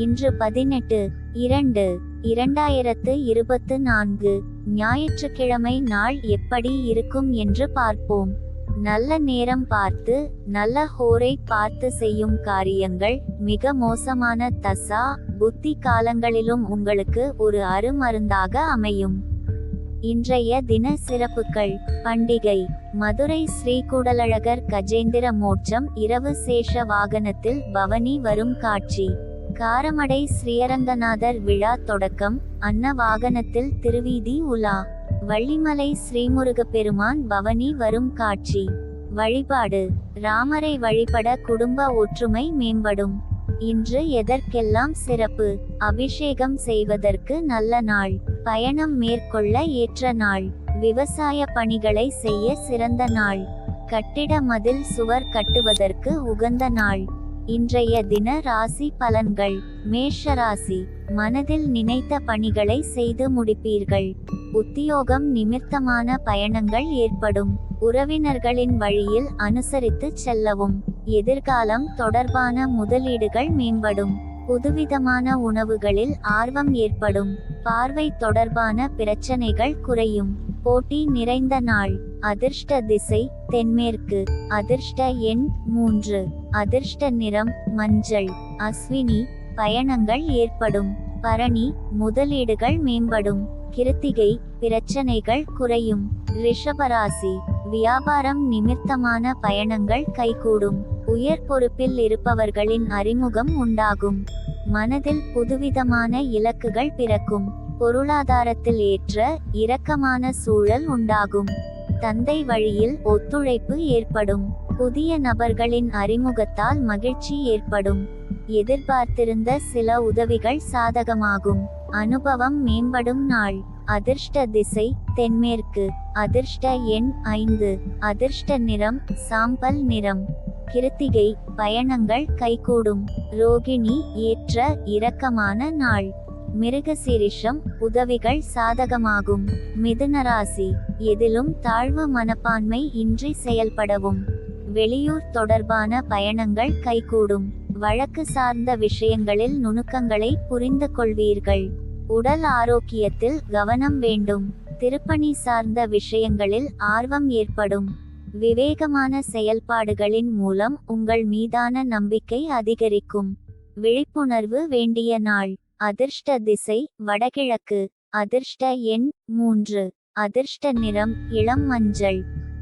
இன்று 18/2/2024 ஞாயிற்றுக்கிழமை நாள் எப்படி இருக்கும் என்று பார்ப்போம். நல்ல நேரம் பார்த்து நல்ல ஹோரை பார்த்து செய்யும் காரியங்கள் மிக மோசமான தசா புத்தி காலங்களிலும் உங்களுக்கு ஒரு அருமருந்தாக அமையும். இன்றைய தின சிறப்புகள்: பண்டிகை மதுரை ஸ்ரீ கூடலழகர் கஜேந்திர மோட்சம் இரவு சேஷ வாகனத்தில் பவனி வரும் காட்சி. காரமடை ஸ்ரீரங்கநாதர் விழா தொடக்கம், அன்ன வாகனத்தில் திருவீதி உலா. வள்ளிமலை ஸ்ரீமுருகப்பெருமான் பவனி வரும் காட்சி. வழிபாடு: ராமரை வழிபட குடும்ப ஒற்றுமை மேம்படும். இன்று எதற்கெல்லாம் சிறப்பு: அபிஷேகம் செய்வதற்கு நல்ல நாள், பயணம் மேற்கொள்ள ஏற்ற நாள், விவசாய பணிகளை செய்ய சிறந்த நாள், கட்டிட மதில் சுவர் கட்டுவதற்கு உகந்த நாள். இன்றைய தின ராசி பலன்கள்: மேஷராசி, மனதில் நினைத்த பணிகளை செய்து முடிப்பீர்கள். உத்தியோகம் நிமித்தமான பயணங்கள் ஏற்படும். உறவினர்களின் வழியில் அனுசரித்து செல்லவும். எதிர்காலம் தொடர்பான முதலீடுகள் மேம்படும். புதுவிதமான உணவுகளில் ஆர்வம் ஏற்படும். பார்வை தொடர்பான பிரச்சனைகள் குறையும். போட்டி நிறைந்த நாள். அதிர்ஷ்ட திசை தென்மேற்கு. அதிர்ஷ்ட எண் 3. அதிர்ஷ்ட நிறம் மஞ்சள். அஸ்வினி, பயணங்கள் ஏற்படும். பரணி, முதலீடுகள் மேம்படும். கிருத்திகை, பிரச்சனைகள் குறையும். ரிஷபராசி, வியாபாரம் நிமித்தமான பயணங்கள் கைகூடும். உயர் பொறுப்பில் இருப்பவர்களின் அறிமுகம் உண்டாகும். மனதில் புதுவிதமான இலக்குகள் பிறக்கும். பொருளாதாரத்தில் ஏற்ற இறக்கமான சூழல் உண்டாகும். தந்தை வழியில் ஒத்துழைப்பு ஏற்படும். புதிய நபர்களின் அறிமுகத்தால் மகிழ்ச்சி ஏற்படும். எதிர்பார்த்திருந்த சில உதவிகள் சாதகமாகும். அனுபவம் மேம்படும் நாள். அதிர்ஷ்ட திசை தென்மேற்கு. அதிர்ஷ்ட எண் 5. அதிர்ஷ்ட நிறம் சாம்பல் நிறம். கிருத்திகை, பயணங்கள் கைகூடும். ரோகிணி, ஏற்ற இறக்கமான நாள். மிருகசீரிஷம், உதவிகள் சாதகமாகும். மிதுனராசி, எதிலும் தாழ்வு மனப்பான்மை இன்றி செயல்படவும். வெளியூர் தொடர்பான பயணங்கள் கைகூடும். வழக்கு சார்ந்த விஷயங்களில் நுணுக்கங்களை புரிந்து கொள்வீர்கள். உடல் ஆரோக்கியத்தில் கவனம் வேண்டும். திருப்பணி சார்ந்த விஷயங்களில் ஆர்வம் ஏற்படும். விவேகமான செயல்பாடுகளின் மூலம் உங்கள் மீதான நம்பிக்கை அதிகரிக்கும். விழிப்புணர்வு வேண்டிய நாள். அதிர்ஷ்ட திசை வடகிழக்கு. அதிர்ஷ்ட எண் 3. அதிர்ஷ்ட நிறம் இளம் மஞ்சள்.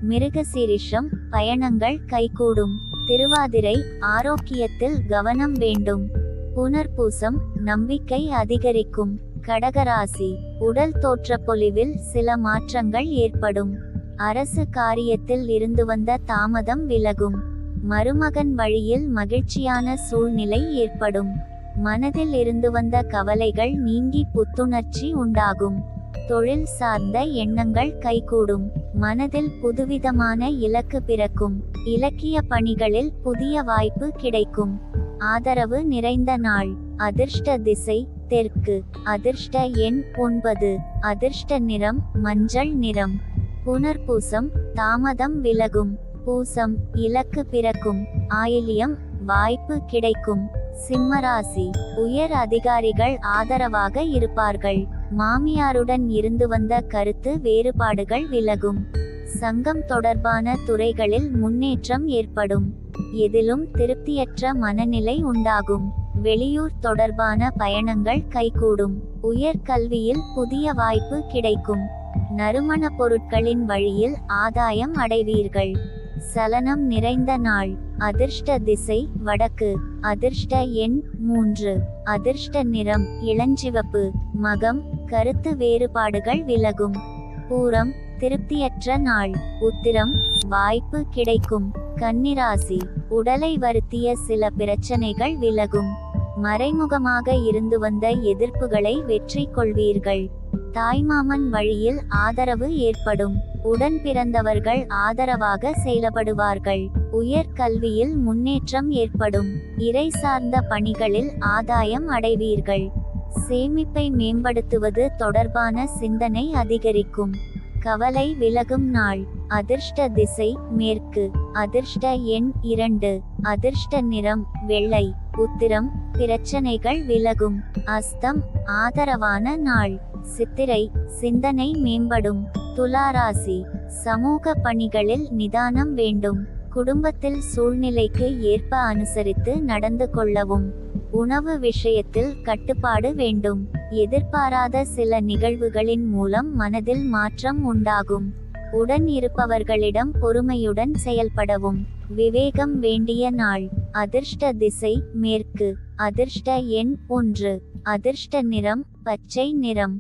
மிருகசீரிஷம், பயணங்கள் கைகூடும். திருவாதிரை, ஆரோக்கியத்தில் கவனம் வேண்டும். புனர்பூசம், நம்பிக்கை அதிகரிக்கும். கடகராசி, உடல் தோற்றப்பொலிவில் சில மாற்றங்கள் ஏற்படும். அரசு காரியத்தில் இருந்து வந்த தாமதம் விலகும். மருமகன் வழியில் மகிழ்ச்சியான சூழ்நிலை ஏற்படும். மனதில் இருந்து வந்த கவலைகள் நீங்கி புத்துணர்ச்சி உண்டாகும். தொழில் சார்ந்த எண்ணங்கள் கைகூடும். மனதில் புதுவிதமான இலக்கு பிறக்கும். இலக்கிய பணிகளில் புதிய வாய்ப்பு கிடைக்கும். ஆதரவு நிறைந்த நாள். அதிர்ஷ்ட திசை தெற்கு. அதிர்ஷ்ட எண் 9. அதிர்ஷ்ட நிறம் மஞ்சள் நிறம். புனர்பூசம், தாமதம் விலகும். பூசம், இலக்கு பிறக்கும். ஆயில்யம், வாய்ப்பு கிடைக்கும். சிம்மராசி, உயர் அதிகாரிகள் ஆதரவாக இருப்பார்கள். மாமியாருடன் இருந்து வந்த கருத்து வேறுபாடுகள் விலகும். சங்கம் தொடர்பான துறைகளில் முன்னேற்றம் ஏற்படும். எதிலும் திருப்தியற்ற மனநிலை உண்டாகும். வெளியூர் தொடர்பான பயணங்கள் கைகூடும். உயர் கல்வியில் புதிய வாய்ப்பு கிடைக்கும். நறுமண பொருட்களின் வழியில் ஆதாயம் அடைவீர்கள். சலனம் நிறைந்த நாள். அதிர்ஷ்ட திசை வடக்கு. அதிர்ஷ்ட எண் 3. அதிர்ஷ்ட நிறம் இளஞ்சிவப்பு. மகம், கருத்து வேறுபாடுகள் விலகும். பூரம், திருப்தியற்ற நாள். உத்திரம், வாய்ப்பு கிடைக்கும். கன்னிராசி, உடலை வருத்திய சில பிரச்சனைகள் விலகும். மறைமுகமாக இருந்து வந்த எதிர்ப்புகளை வெற்றி கொள்வீர்கள். தாய்மாமன் வழியில் ஆதரவு ஏற்படும். உடன் பிறந்தவர்கள் ஆதரவாக செயல்படுவார்கள். உயர் கல்வியில் முன்னேற்றம் ஏற்படும். இறை சார்ந்த பணிகளில் ஆதாயம் அடைவீர்கள். சேமிப்பை மேம்படுத்துவது தொடர்பான சிந்தனை அதிகரிக்கும். கவலை விலகும் நாள். அதிர்ஷ்ட திசை மேற்கு. அதிர்ஷ்ட எண் 2. அதிர்ஷ்ட நிறம் வெள்ளை. உத்திரம் பிரச்சனைகள் விலகும். அஸ்தம் ஆதரவான நாள். சித்திரை சிந்தனை மேம்படும். துலாராசி சமூக பணிகளில் நிதானம் வேண்டும். குடும்பத்தில் சூழ்நிலைக்கு ஏற்ப அனுசரித்து நடந்து கொள்ளவும். உணவு விஷயத்தில் கட்டுப்பாடு வேண்டும். எதிர்பாராத சில நிகழ்வுகளின் மூலம் மனதில் மாற்றம் உண்டாகும். உடன் இருப்பவர்களிடம் பொறுமையுடன் செயல்படவும். விவேகம் வேண்டிய நாள். அதிர்ஷ்ட திசை மேற்கு. அதிர்ஷ்ட எண் 1. அதிர்ஷ்ட நிறம் பச்சை நிறம்.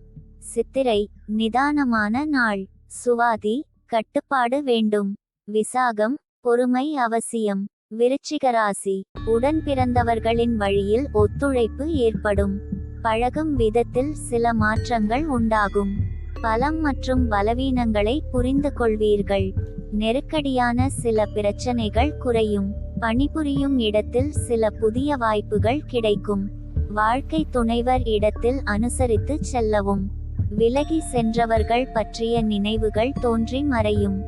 சித்திரை நிதானமான நாள். சுவாதி கட்டுப்பாடு வேண்டும். விசாகம் பொறுமை அவசியம். விருச்சிகராசி உடன் பிறந்தவர்களின் வழியில் ஒத்துழைப்பு ஏற்படும். பழகும் விதத்தில் சில மாற்றங்கள் உண்டாகும். பலம் மற்றும் பலவீனங்களை புரிந்து கொள்வீர்கள். நெருக்கடியான சில பிரச்சனைகள் குறையும். பணிபுரியும் இடத்தில் சில புதிய வாய்ப்புகள் கிடைக்கும். வாழ்க்கை துணைவர் இடத்தில் அனுசரித்து செல்லவும். விலகி சென்றவர்கள் பற்றிய நினைவுகள் தோன்றி மறையும்.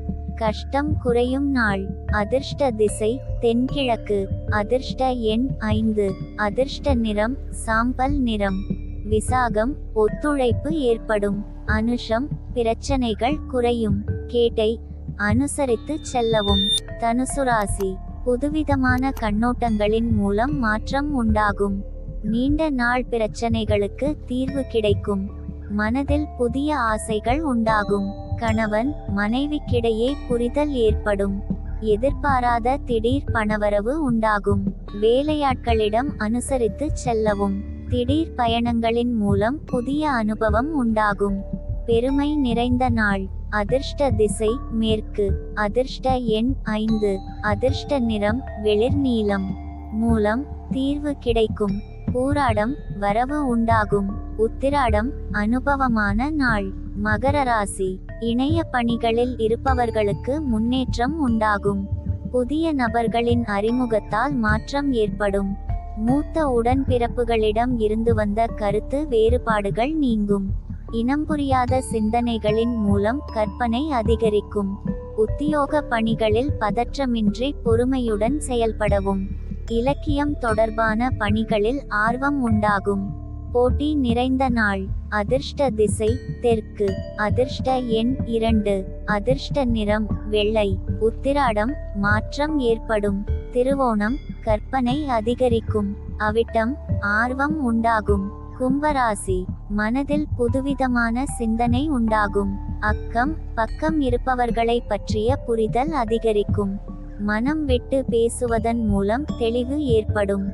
கஷ்டம் குறையும் நாள். அதிர்ஷ்ட திசை தென்கிழக்கு. அதிர்ஷ்ட எண் 5. அதிர்ஷ்ட நிறம் சாம்பல் நிறம். விசாகம் ஒத்துழைப்பு ஏற்படும். அனுஷம் பிரச்சனைகள் குறையும். கேட்டை அனுசரித்து செல்லவும். தனுசுராசி புதுவிதமான கண்ணோட்டங்களின் மூலம் மாற்றம் உண்டாகும். நீண்ட நாள் பிரச்சனைகளுக்கு தீர்வு கிடைக்கும். மனதில் புதிய ஆசைகள் உண்டாகும். கணவன் மனைவிக்கிடையே புரிதல் ஏற்படும். எதிர்பாராத திடீர் பணவரவு உண்டாகும். வேலையாட்களிடம் அனுசரித்து செல்லவும். திடீர் பயணங்களின் மூலம் புதிய அனுபவம் உண்டாகும். பெருமை நிறைந்த நாள். அதிர்ஷ்ட திசை மேற்கு. அதிர்ஷ்ட எண் 5. அதிர்ஷ்ட நிறம் வெளிர் நீலம். மூலம் தீர்வு கிடைக்கும். பூராடம் வரவு உண்டாகும். உத்திராடம் அனுபவமான நாள். மகர ராசி இணைய பணிகளில் இருப்பவர்களுக்கு முன்னேற்றம் உண்டாகும். புதிய நபர்களின் அறிமுகத்தால் மாற்றம் ஏற்படும். மூத்த உடன்பிறப்புகளிடம் இருந்து வந்த கருத்து வேறுபாடுகள் நீங்கும். இனம் புரியாத சிந்தனைகளின் மூலம் கற்பனை அதிகரிக்கும். உத்தியோக பணிகளில் பதற்றமின்றி பொறுமையுடன் செயல்படவும். இலக்கியம் தொடர்பான பணிகளில் ஆர்வம் உண்டாகும். போட்டி நிறைந்த நாள். அதிர்ஷ்ட திசை தெற்கு. அதிர்ஷ்ட எண் 2. அதிர்ஷ்ட நிறம் வெள்ளை. உத்திராடம் மாற்றம் ஏற்படும். திருவோணம் கற்பனை அதிகரிக்கும். அவிட்டம் ஆர்வம் உண்டாகும். கும்பராசி மனதில் புதுவிதமான சிந்தனை உண்டாகும். அக்கம் பக்கம் இருப்பவர்களை பற்றிய புரிதல் அதிகரிக்கும். மனம் விட்டு பேசுவதன் மூலம் தெளிவு ஏற்படும்.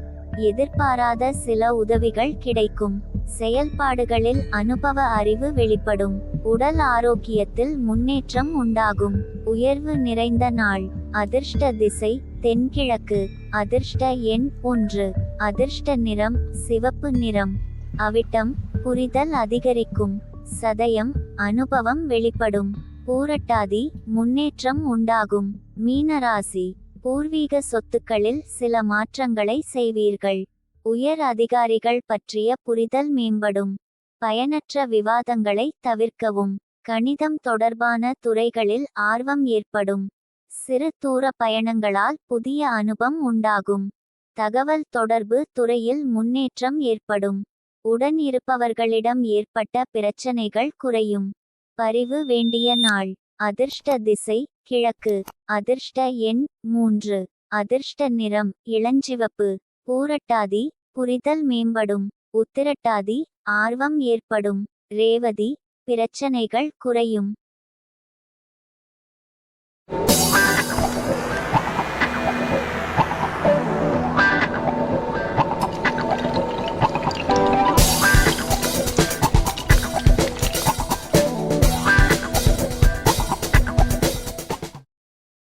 எதிர்பாராத சில உதவிகள் கிடைக்கும். செயல்பாடுகளில் அனுபவ அறிவு வெளிப்படும். உடல் ஆரோக்கியத்தில் முன்னேற்றம் உண்டாகும். உயர்வு நிறைந்த நாள். அதிர்ஷ்ட திசை தென்கிழக்கு. அதிர்ஷ்ட எண் 1. அதிர்ஷ்ட நிறம் சிவப்பு நிறம். அவிட்டம் புரிதல் அதிகரிக்கும். சதயம் அனுபவம் வெளிப்படும். பூரட்டாதி முன்னேற்றம் உண்டாகும். மீனராசி பூர்வீக சொத்துக்களில் சில மாற்றங்களை செய்வீர்கள். உயர் அதிகாரிகள் பற்றிய புரிதல் மேம்படும். பயனற்ற விவாதங்களை தவிர்க்கவும். கணிதம் தொடர்பான துறைகளில் ஆர்வம் ஏற்படும். சிறு தூர பயணங்களால் புதிய அனுபவம் உண்டாகும். தகவல் தொடர்பு துறையில் முன்னேற்றம் ஏற்படும். உடன் இருப்பவர்களிடம் ஏற்பட்ட பிரச்சனைகள் குறையும். பரிவு வேண்டிய நாள். அதிர்ஷ்ட திசை கிழக்கு. அதிர்ஷ்ட எண் 3. அதிர்ஷ்ட நிறம் இளஞ்சிவப்பு. பூரட்டாதி புரிதல் மேம்படும். உத்திரட்டாதி ஆர்வம் ஏற்படும். ரேவதி பிரச்சனைகள் குறையும்.